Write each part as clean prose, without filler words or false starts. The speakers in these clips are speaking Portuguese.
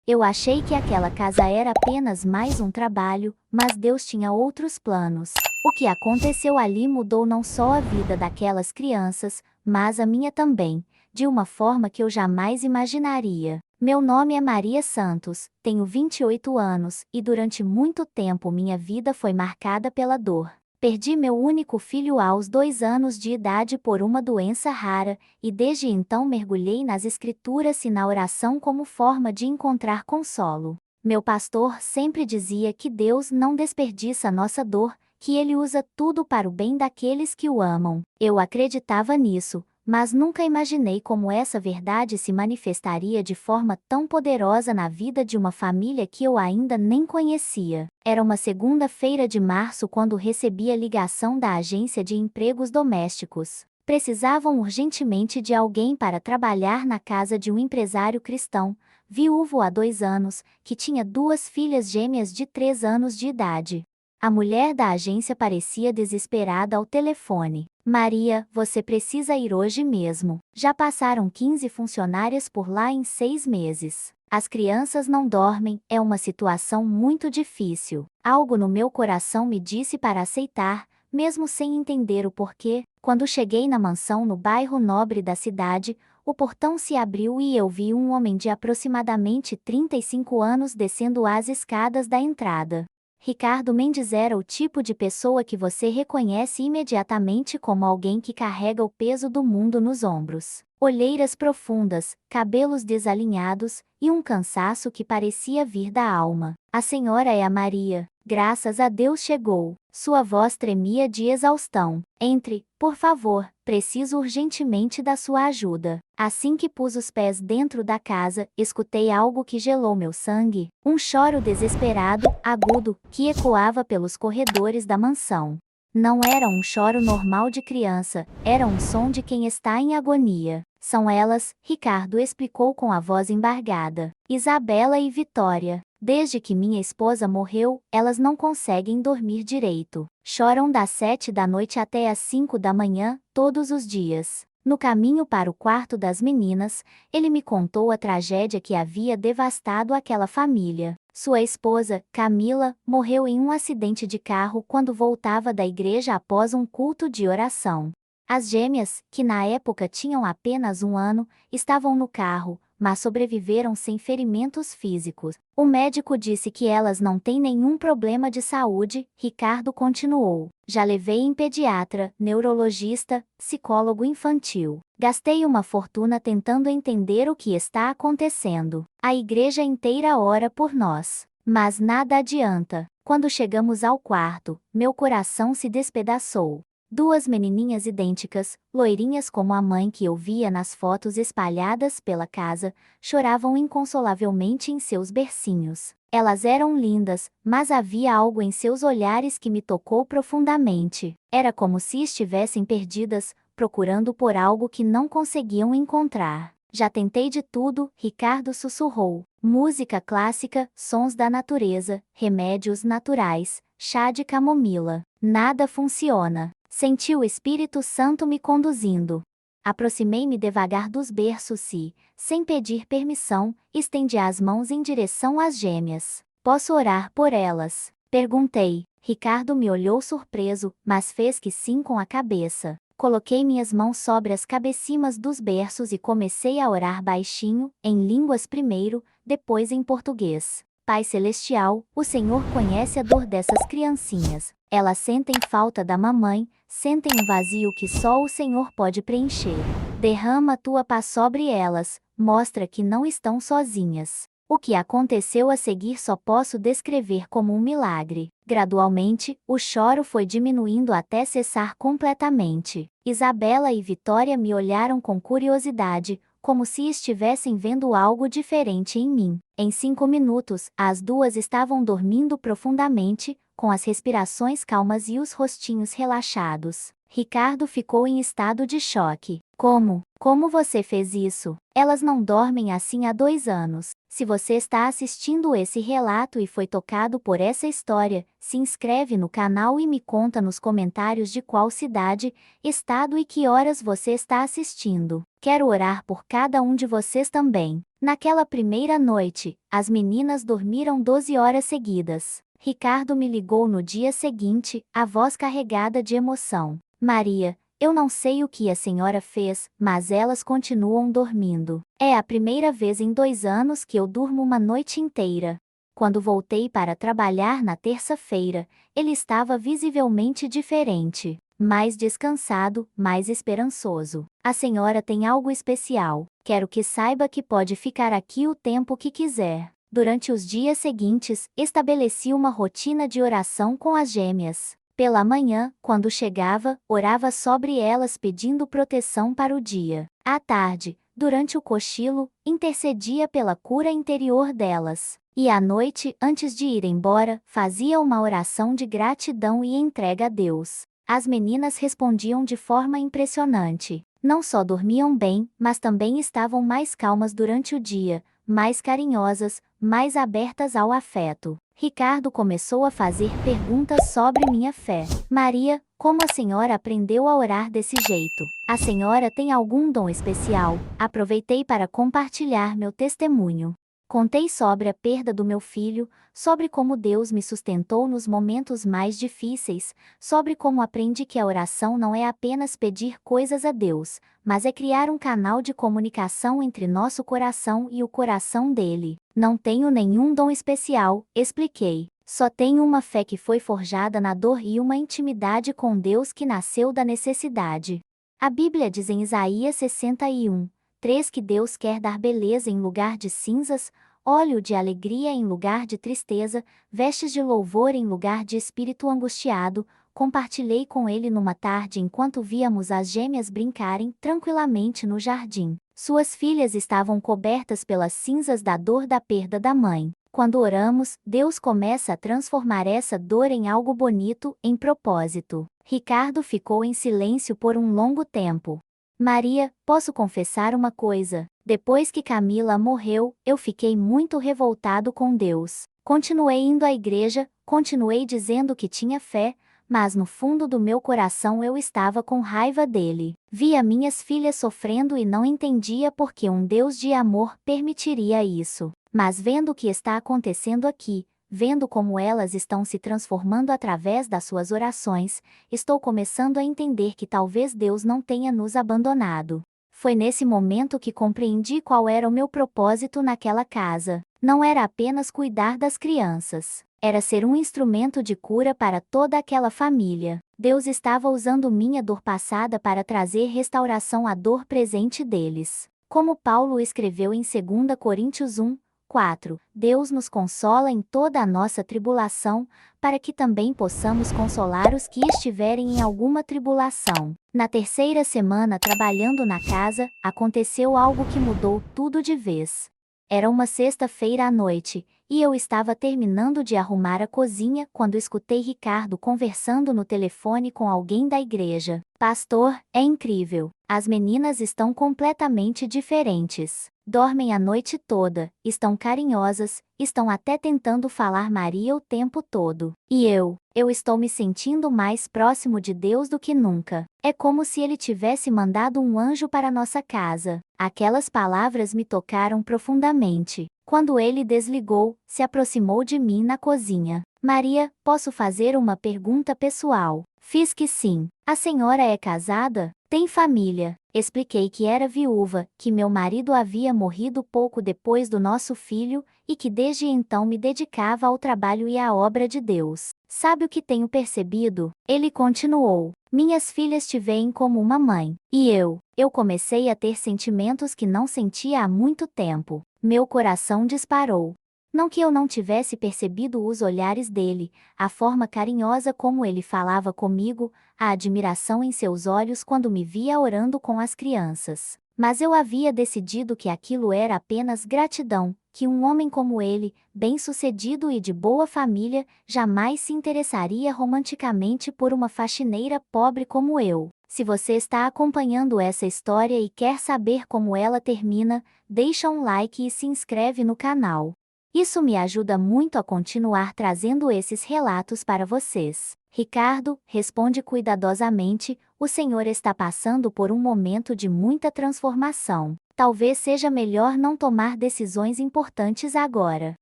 Eu achei que aquela casa era apenas mais um trabalho, mas Deus tinha outros planos. O que aconteceu ali mudou não só a vida daquelas crianças, mas a minha também, de uma forma que eu jamais imaginaria. Meu nome é Maria Santos, tenho 28 anos, e durante muito tempo minha vida foi marcada pela dor. Perdi meu único filho aos 2 anos de idade por uma doença rara, e desde então mergulhei nas escrituras e na oração como forma de encontrar consolo. Meu pastor sempre dizia que Deus não desperdiça nossa dor, que Ele usa tudo para o bem daqueles que o amam. Eu acreditava nisso, mas nunca imaginei como essa verdade se manifestaria de forma tão poderosa na vida de uma família que eu ainda nem conhecia. Era uma segunda-feira de março quando recebi a ligação da agência de empregos domésticos. Precisavam urgentemente de alguém para trabalhar na casa de um empresário cristão, viúvo há 2 anos, que tinha 2 filhas gêmeas de 3 anos de idade. A mulher da agência parecia desesperada ao telefone. Maria, você precisa ir hoje mesmo. Já passaram 15 funcionárias por lá em 6 meses. As crianças não dormem, é uma situação muito difícil. Algo no meu coração me disse para aceitar, mesmo sem entender o porquê. Quando cheguei na mansão no bairro nobre da cidade, o portão se abriu e eu vi um homem de aproximadamente 35 anos descendo as escadas da entrada. Ricardo Mendes era o tipo de pessoa que você reconhece imediatamente como alguém que carrega o peso do mundo nos ombros. Olheiras profundas, cabelos desalinhados, e um cansaço que parecia vir da alma. A senhora é a Maria. Graças a Deus chegou. Sua voz tremia de exaustão. Entre, por favor, preciso urgentemente da sua ajuda. Assim que pus os pés dentro da casa, escutei algo que gelou meu sangue. Um choro desesperado, agudo, que ecoava pelos corredores da mansão. Não era um choro normal de criança, era um som de quem está em agonia. São elas, Ricardo explicou com a voz embargada. Isabela e Vitória. Desde que minha esposa morreu, elas não conseguem dormir direito. Choram das 7 da noite até as 5 da manhã, todos os dias. No caminho para o quarto das meninas, ele me contou a tragédia que havia devastado aquela família. Sua esposa, Camila, morreu em um acidente de carro quando voltava da igreja após um culto de oração. As gêmeas, que na época tinham apenas 1 ano, estavam no carro, mas sobreviveram sem ferimentos físicos. O médico disse que elas não têm nenhum problema de saúde, Ricardo continuou. Já levei em pediatra, neurologista, psicólogo infantil. Gastei uma fortuna tentando entender o que está acontecendo. A igreja inteira ora por nós. Mas nada adianta. Quando chegamos ao quarto, meu coração se despedaçou. 2 menininhas idênticas, loirinhas como a mãe que eu via nas fotos espalhadas pela casa, choravam inconsolavelmente em seus bercinhos. Elas eram lindas, mas havia algo em seus olhares que me tocou profundamente. Era como se estivessem perdidas, procurando por algo que não conseguiam encontrar. Já tentei de tudo, Ricardo sussurrou. Música clássica, sons da natureza, remédios naturais, chá de camomila. Nada funciona. Senti o Espírito Santo me conduzindo. Aproximei-me devagar dos berços e, sem pedir permissão, estendi as mãos em direção às gêmeas. Posso orar por elas? Perguntei. Ricardo me olhou surpreso, mas fez que sim com a cabeça. Coloquei minhas mãos sobre as cabecimas dos berços e comecei a orar baixinho, em línguas primeiro, depois em português. Pai Celestial, o Senhor conhece a dor dessas criancinhas. Elas sentem falta da mamãe, sentem um vazio que só o Senhor pode preencher. Derrama a tua paz sobre elas, mostra que não estão sozinhas. O que aconteceu a seguir só posso descrever como um milagre. Gradualmente, o choro foi diminuindo até cessar completamente. Isabela e Vitória me olharam com curiosidade, como se estivessem vendo algo diferente em mim. Em 5 minutos, as duas estavam dormindo profundamente, com as respirações calmas e os rostinhos relaxados. Ricardo ficou em estado de choque. Como? Como você fez isso? Elas não dormem assim há 2 anos. Se você está assistindo esse relato e foi tocado por essa história, se inscreve no canal e me conta nos comentários de qual cidade, estado e que horas você está assistindo. Quero orar por cada um de vocês também. Naquela primeira noite, as meninas dormiram 12 horas seguidas. Ricardo me ligou no dia seguinte, a voz carregada de emoção. Maria, eu não sei o que a senhora fez, mas elas continuam dormindo. É a primeira vez em 2 anos que eu durmo uma noite inteira. Quando voltei para trabalhar na terça-feira, ele estava visivelmente diferente. Mais descansado, mais esperançoso. A senhora tem algo especial. Quero que saiba que pode ficar aqui o tempo que quiser. Durante os dias seguintes, estabeleci uma rotina de oração com as gêmeas. Pela manhã, quando chegava, orava sobre elas pedindo proteção para o dia. À tarde, durante o cochilo, intercedia pela cura interior delas. E à noite, antes de ir embora, fazia uma oração de gratidão e entrega a Deus. As meninas respondiam de forma impressionante. Não só dormiam bem, mas também estavam mais calmas durante o dia, mais carinhosas, mais abertas ao afeto. Ricardo começou a fazer perguntas sobre minha fé. Maria, como a senhora aprendeu a orar desse jeito? A senhora tem algum dom especial? Aproveitei para compartilhar meu testemunho. Contei sobre a perda do meu filho, sobre como Deus me sustentou nos momentos mais difíceis, sobre como aprendi que a oração não é apenas pedir coisas a Deus, mas é criar um canal de comunicação entre nosso coração e o coração dele. Não tenho nenhum dom especial, expliquei. Só tenho uma fé que foi forjada na dor e uma intimidade com Deus que nasceu da necessidade. A Bíblia diz em Isaías 61:3 que Deus quer dar beleza em lugar de cinzas, óleo de alegria em lugar de tristeza, vestes de louvor em lugar de espírito angustiado. Compartilhei com ele numa tarde enquanto víamos as gêmeas brincarem tranquilamente no jardim. Suas filhas estavam cobertas pelas cinzas da dor da perda da mãe. Quando oramos, Deus começa a transformar essa dor em algo bonito, em propósito. Ricardo ficou em silêncio por um longo tempo. Maria, posso confessar uma coisa? Depois que Camila morreu, eu fiquei muito revoltado com Deus. Continuei indo à igreja, continuei dizendo que tinha fé, mas no fundo do meu coração eu estava com raiva dele. Via minhas filhas sofrendo e não entendia por que um Deus de amor permitiria isso. Mas vendo o que está acontecendo aqui, vendo como elas estão se transformando através das suas orações, estou começando a entender que talvez Deus não tenha nos abandonado. Foi nesse momento que compreendi qual era o meu propósito naquela casa. Não era apenas cuidar das crianças. Era ser um instrumento de cura para toda aquela família. Deus estava usando minha dor passada para trazer restauração à dor presente deles. Como Paulo escreveu em 2 Coríntios 1:4, Deus nos consola em toda a nossa tribulação, para que também possamos consolar os que estiverem em alguma tribulação. Na terceira semana trabalhando na casa, aconteceu algo que mudou tudo de vez. Era uma sexta-feira à noite, e eu estava terminando de arrumar a cozinha quando escutei Ricardo conversando no telefone com alguém da igreja. Pastor, é incrível. As meninas estão completamente diferentes. Dormem a noite toda, estão carinhosas, estão até tentando falar Maria o tempo todo. E eu estou me sentindo mais próximo de Deus do que nunca. É como se ele tivesse mandado um anjo para nossa casa. Aquelas palavras me tocaram profundamente. Quando ele desligou, se aproximou de mim na cozinha. Maria, posso fazer uma pergunta pessoal? Fiz que sim. A senhora é casada? Tem família? Expliquei que era viúva, que meu marido havia morrido pouco depois do nosso filho, e que desde então me dedicava ao trabalho e à obra de Deus. Sabe o que tenho percebido? Ele continuou. Minhas filhas te veem como uma mãe. E eu comecei a ter sentimentos que não sentia há muito tempo. Meu coração disparou. Não que eu não tivesse percebido os olhares dele, a forma carinhosa como ele falava comigo, a admiração em seus olhos quando me via orando com as crianças. Mas eu havia decidido que aquilo era apenas gratidão, que um homem como ele, bem-sucedido e de boa família, jamais se interessaria romanticamente por uma faxineira pobre como eu. Se você está acompanhando essa história e quer saber como ela termina, deixa um like e se inscreve no canal. Isso me ajuda muito a continuar trazendo esses relatos para vocês. Ricardo, responde cuidadosamente, o Senhor está passando por um momento de muita transformação. Talvez seja melhor não tomar decisões importantes agora.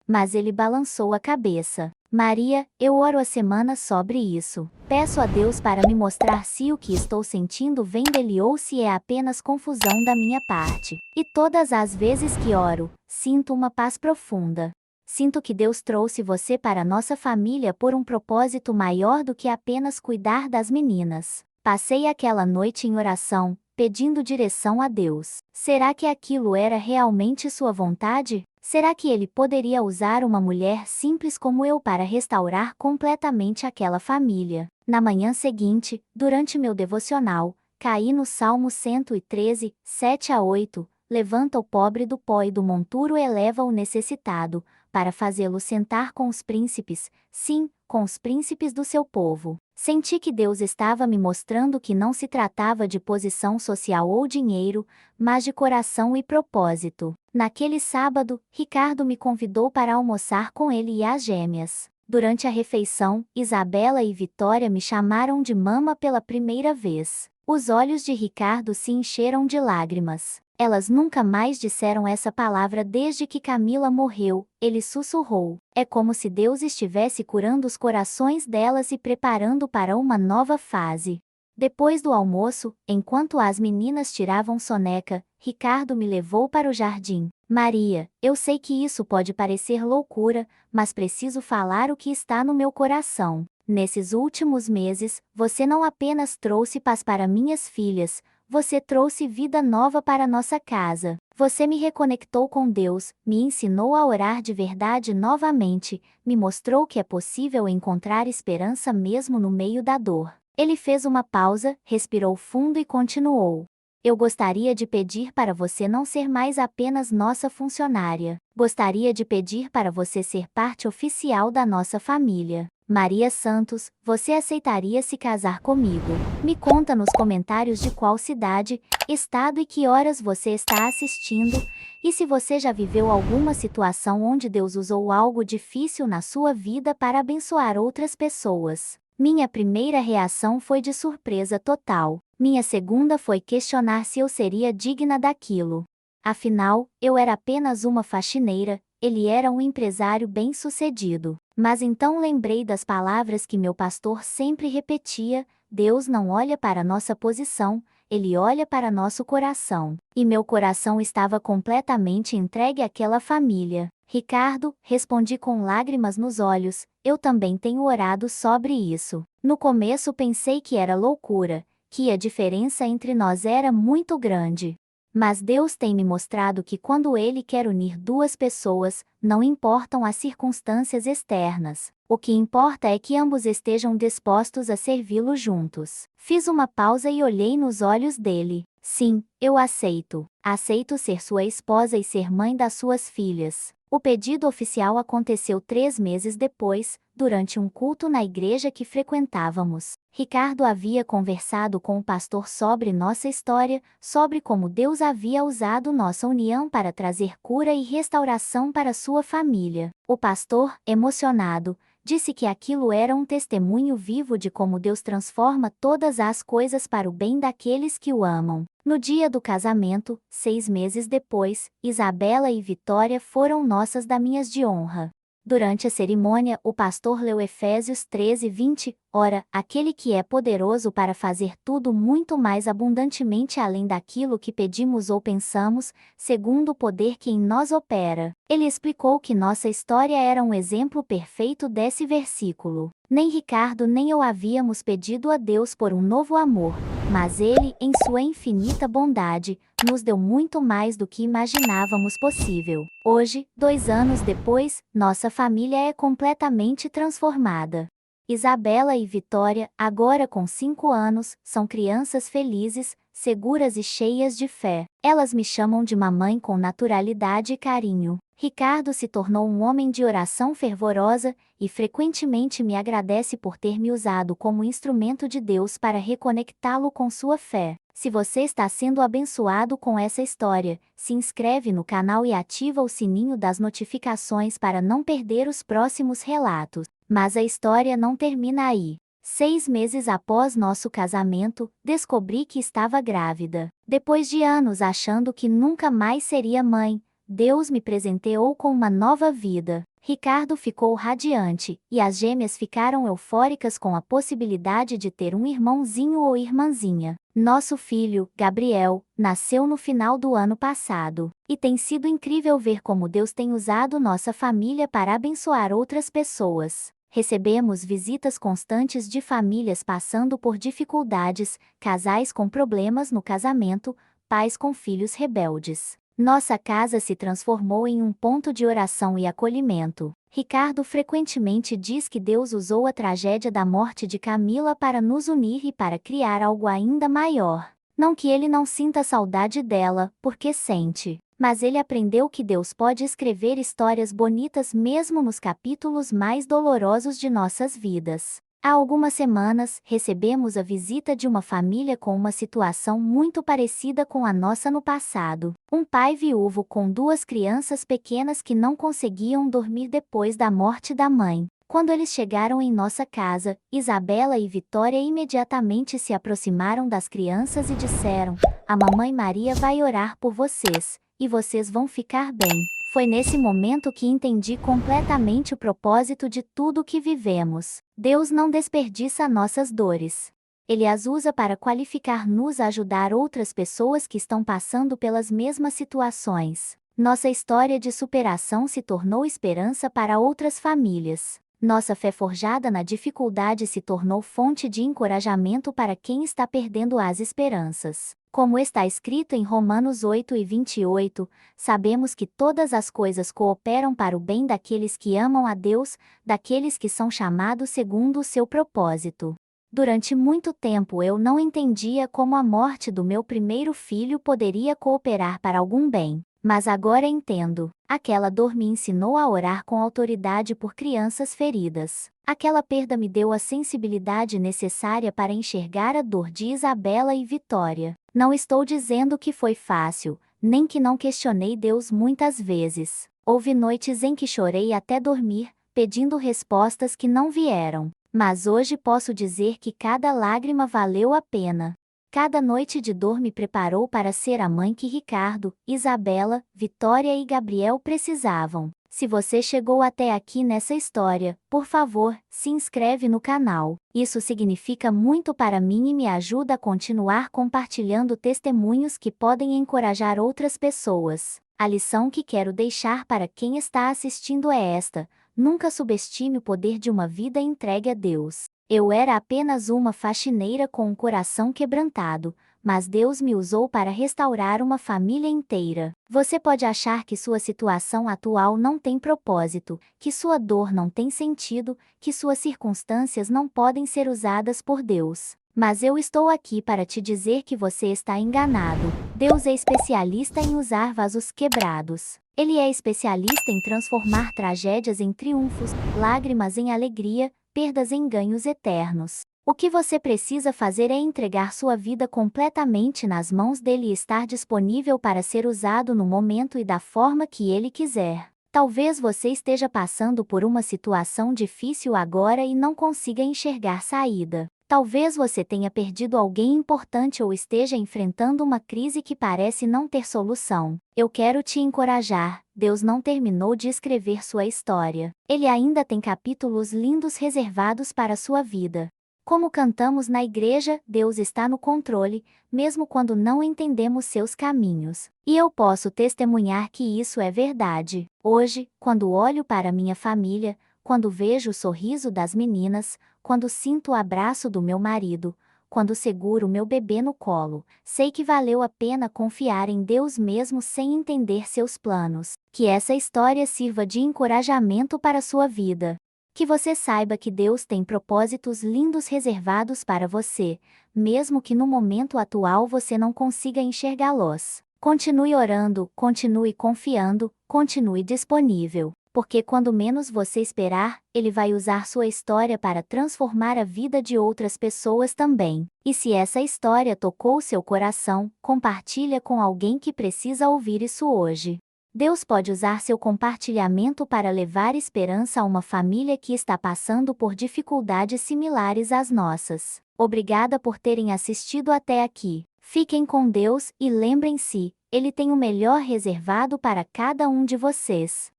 Mas ele balançou a cabeça. Maria, eu oro há semanas sobre isso. Peço a Deus para me mostrar se o que estou sentindo vem dele ou se é apenas confusão da minha parte. E todas as vezes que oro, sinto uma paz profunda. Sinto que Deus trouxe você para nossa família por um propósito maior do que apenas cuidar das meninas. Passei aquela noite em oração, pedindo direção a Deus. Será que aquilo era realmente sua vontade? Será que ele poderia usar uma mulher simples como eu para restaurar completamente aquela família? Na manhã seguinte, durante meu devocional, caí no Salmo 113, 7 a 8, levanta o pobre do pó e do monturo eleva o necessitado, para fazê-lo sentar com os príncipes, sim, com os príncipes do seu povo. Senti que Deus estava me mostrando que não se tratava de posição social ou dinheiro, mas de coração e propósito. Naquele sábado, Ricardo me convidou para almoçar com ele e as gêmeas. Durante a refeição, Isabela e Vitória me chamaram de mama pela primeira vez. Os olhos de Ricardo se encheram de lágrimas. Elas nunca mais disseram essa palavra desde que Camila morreu, ele sussurrou. É como se Deus estivesse curando os corações delas e preparando para uma nova fase. Depois do almoço, enquanto as meninas tiravam soneca, Ricardo me levou para o jardim. Maria, eu sei que isso pode parecer loucura, mas preciso falar o que está no meu coração. Nesses últimos meses, você não apenas trouxe paz para minhas filhas, você trouxe vida nova para nossa casa. Você me reconectou com Deus, me ensinou a orar de verdade novamente, me mostrou que é possível encontrar esperança mesmo no meio da dor. Ele fez uma pausa, respirou fundo e continuou. Eu gostaria de pedir para você não ser mais apenas nossa funcionária. Gostaria de pedir para você ser parte oficial da nossa família. Maria Santos, você aceitaria se casar comigo? Me conta nos comentários de qual cidade, estado e que horas você está assistindo, e se você já viveu alguma situação onde Deus usou algo difícil na sua vida para abençoar outras pessoas. Minha primeira reação foi de surpresa total. Minha segunda foi questionar se eu seria digna daquilo. Afinal, eu era apenas uma faxineira, ele era um empresário bem-sucedido. Mas então lembrei das palavras que meu pastor sempre repetia: Deus não olha para nossa posição, ele olha para nosso coração. E meu coração estava completamente entregue àquela família. Ricardo, respondi com lágrimas nos olhos, eu também tenho orado sobre isso. No começo pensei que era loucura, que a diferença entre nós era muito grande. Mas Deus tem me mostrado que quando Ele quer unir duas pessoas, não importam as circunstâncias externas. O que importa é que ambos estejam dispostos a servi-lo juntos. Fiz uma pausa e olhei nos olhos dele. Sim, eu aceito. Aceito ser sua esposa e ser mãe das suas filhas. O pedido oficial aconteceu 3 meses depois, durante um culto na igreja que frequentávamos. Ricardo havia conversado com o pastor sobre nossa história, sobre como Deus havia usado nossa união para trazer cura e restauração para sua família. O pastor, emocionado, disse que aquilo era um testemunho vivo de como Deus transforma todas as coisas para o bem daqueles que o amam. No dia do casamento, 6 meses depois, Isabela e Vitória foram nossas daminhas de honra. Durante a cerimônia, o pastor leu Efésios 13:20, ora, aquele que é poderoso para fazer tudo muito mais abundantemente além daquilo que pedimos ou pensamos, segundo o poder que em nós opera. Ele explicou que nossa história era um exemplo perfeito desse versículo. Nem Ricardo nem eu havíamos pedido a Deus por um novo amor, mas Ele, em sua infinita bondade, nos deu muito mais do que imaginávamos possível. Hoje, 2 anos depois, nossa família é completamente transformada. Isabela e Vitória, agora com 5 anos, são crianças felizes, seguras e cheias de fé. Elas me chamam de mamãe com naturalidade e carinho. Ricardo se tornou um homem de oração fervorosa, e frequentemente me agradece por ter me usado como instrumento de Deus para reconectá-lo com sua fé. Se você está sendo abençoado com essa história, se inscreve no canal e ativa o sininho das notificações para não perder os próximos relatos. Mas a história não termina aí. 6 meses após nosso casamento, descobri que estava grávida. Depois de anos achando que nunca mais seria mãe, Deus me presenteou com uma nova vida. Ricardo ficou radiante, e as gêmeas ficaram eufóricas com a possibilidade de ter um irmãozinho ou irmãzinha. Nosso filho, Gabriel, nasceu no final do ano passado. E tem sido incrível ver como Deus tem usado nossa família para abençoar outras pessoas. Recebemos visitas constantes de famílias passando por dificuldades, casais com problemas no casamento, pais com filhos rebeldes. Nossa casa se transformou em um ponto de oração e acolhimento. Ricardo frequentemente diz que Deus usou a tragédia da morte de Camila para nos unir e para criar algo ainda maior. Não que ele não sinta saudade dela, porque sente. Mas ele aprendeu que Deus pode escrever histórias bonitas mesmo nos capítulos mais dolorosos de nossas vidas. Há algumas semanas, recebemos a visita de uma família com uma situação muito parecida com a nossa no passado. Um pai viúvo com 2 crianças pequenas que não conseguiam dormir depois da morte da mãe. Quando eles chegaram em nossa casa, Isabela e Vitória imediatamente se aproximaram das crianças e disseram: "A mamãe Maria vai orar por vocês, e vocês vão ficar bem." Foi nesse momento que entendi completamente o propósito de tudo o que vivemos. Deus não desperdiça nossas dores. Ele as usa para qualificar-nos a ajudar outras pessoas que estão passando pelas mesmas situações. Nossa história de superação se tornou esperança para outras famílias. Nossa fé forjada na dificuldade se tornou fonte de encorajamento para quem está perdendo as esperanças. Como está escrito em Romanos 8:28, sabemos que todas as coisas cooperam para o bem daqueles que amam a Deus, daqueles que são chamados segundo o seu propósito. Durante muito tempo eu não entendia como a morte do meu primeiro filho poderia cooperar para algum bem. Mas agora entendo. Aquela dor me ensinou a orar com autoridade por crianças feridas. Aquela perda me deu a sensibilidade necessária para enxergar a dor de Isabela e Vitória. Não estou dizendo que foi fácil, nem que não questionei Deus muitas vezes. Houve noites em que chorei até dormir, pedindo respostas que não vieram. Mas hoje posso dizer que cada lágrima valeu a pena. Cada noite de dor me preparou para ser a mãe que Ricardo, Isabela, Vitória e Gabriel precisavam. Se você chegou até aqui nessa história, por favor, se inscreve no canal. Isso significa muito para mim e me ajuda a continuar compartilhando testemunhos que podem encorajar outras pessoas. A lição que quero deixar para quem está assistindo é esta: nunca subestime o poder de uma vida entregue a Deus. Eu era apenas uma faxineira com um coração quebrantado, mas Deus me usou para restaurar uma família inteira. Você pode achar que sua situação atual não tem propósito, que sua dor não tem sentido, que suas circunstâncias não podem ser usadas por Deus. Mas eu estou aqui para te dizer que você está enganado. Deus é especialista em usar vasos quebrados. Ele é especialista em transformar tragédias em triunfos, lágrimas em alegria, perdas em ganhos eternos. O que você precisa fazer é entregar sua vida completamente nas mãos dele e estar disponível para ser usado no momento e da forma que ele quiser. Talvez você esteja passando por uma situação difícil agora e não consiga enxergar saída. Talvez você tenha perdido alguém importante ou esteja enfrentando uma crise que parece não ter solução. Eu quero te encorajar. Deus não terminou de escrever sua história. Ele ainda tem capítulos lindos reservados para sua vida. Como cantamos na igreja, Deus está no controle, mesmo quando não entendemos seus caminhos. E eu posso testemunhar que isso é verdade. Hoje, quando olho para minha família, quando vejo o sorriso das meninas, quando sinto o abraço do meu marido, quando seguro meu bebê no colo, sei que valeu a pena confiar em Deus mesmo sem entender seus planos. Que essa história sirva de encorajamento para sua vida. Que você saiba que Deus tem propósitos lindos reservados para você, mesmo que no momento atual você não consiga enxergá-los. Continue orando, continue confiando, continue disponível. Porque quando menos você esperar, ele vai usar sua história para transformar a vida de outras pessoas também. E se essa história tocou seu coração, compartilha com alguém que precisa ouvir isso hoje. Deus pode usar seu compartilhamento para levar esperança a uma família que está passando por dificuldades similares às nossas. Obrigada por terem assistido até aqui. Fiquem com Deus e lembrem-se, Ele tem o melhor reservado para cada um de vocês.